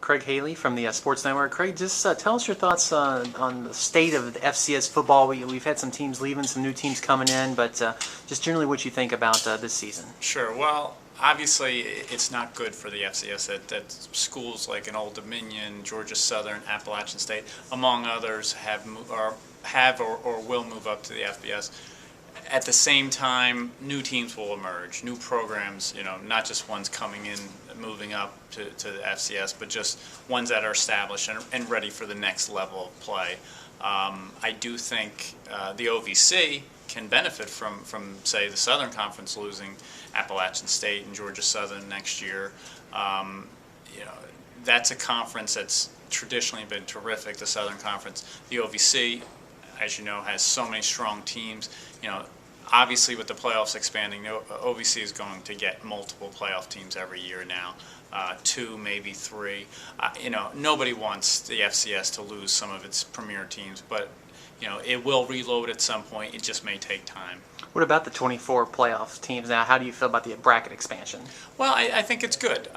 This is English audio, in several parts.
Craig Haley from the Sports Network. Craig, just tell us your thoughts on the state of the FCS football. We've had some teams leaving, some new teams coming in, but just generally what you think about this season. Sure. Well, obviously it's not good for the FCS that schools like an Old Dominion, Georgia Southern, Appalachian State, among others, have or will move up to the FBS. At the same time, new teams will emerge, new programs, not just ones coming in, moving up to the FCS, but just ones that are established and ready for the next level of play. I do think the OVC can benefit from, say, the Southern Conference losing Appalachian State and Georgia Southern next year. That's a conference that's traditionally been terrific, the Southern Conference. The OVC, as you know, has so many strong teams. Obviously with the playoffs expanding, OVC is going to get multiple playoff teams every year now, 2, maybe 3. Nobody wants the FCS to lose some of its premier teams, but it will reload at some point. It just may take time. What about the 24 playoff teams now? How do you feel about the bracket expansion? Well, I think it's good.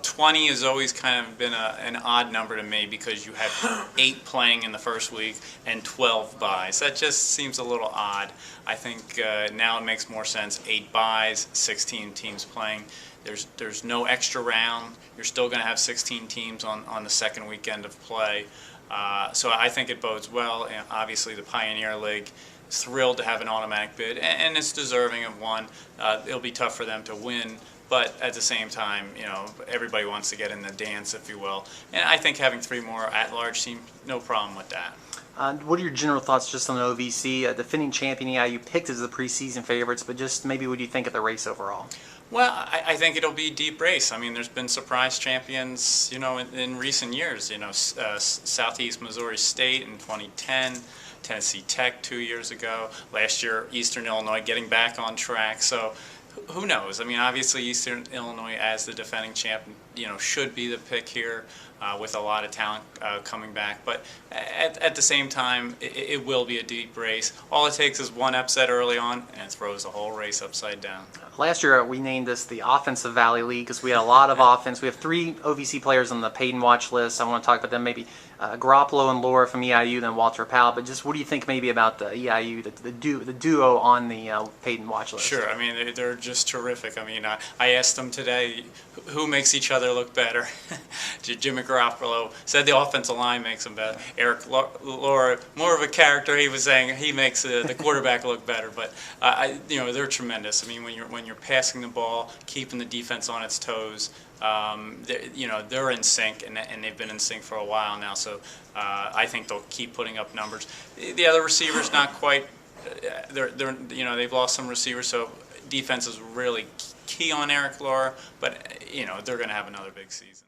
20 has always kind of been an odd number to me because you have 8 playing in the first week and 12 byes. That just seems a little odd. I think now it makes more sense. 8 byes, 16 teams playing. There's no extra round. You're still going to have 16 teams on the second weekend of play. So I think it bodes well. And obviously the Pioneer League is thrilled to have an automatic bid, and it's deserving of one. It'll be tough for them to win. But at the same time, everybody wants to get in the dance, if you will. And I think having 3 more at-large teams, no problem with that. What are your general thoughts just on the OVC? Defending champion EIU picked as the preseason favorites, but just maybe what do you think of the race overall? Well, I think it'll be a deep race. There's been surprise champions, in recent years. Southeast Missouri State in 2010, Tennessee Tech 2 years ago. Last year, Eastern Illinois getting back on track. So who knows? Obviously Eastern Illinois as the defending champ, should be the pick here with a lot of talent coming back. But at the same time, it will be a deep race. All it takes is one upset early on, and it throws the whole race upside down. Last year, we named this the Offensive Valley League because we had a lot of offense. We have 3 OVC players on the paid and watch list. I want to talk about them, maybe Garoppolo and Laura from EIU, then Walter Powell. But just what do you think maybe about the EIU, the duo on the paid and watch list? Sure. They're just terrific. I asked them today, who makes each other look better? Jimmy Garoppolo said the offensive line makes him better. Eric Laura, more of a character, he was saying he makes the quarterback look better. But they're tremendous. When you're passing the ball, keeping the defense on its toes, they're in sync, and they've been in sync for a while now. So I think they'll keep putting up numbers. The other receivers not quite. They've lost some receivers, so defense is really key on Eric Laura. But they're going to have another big season.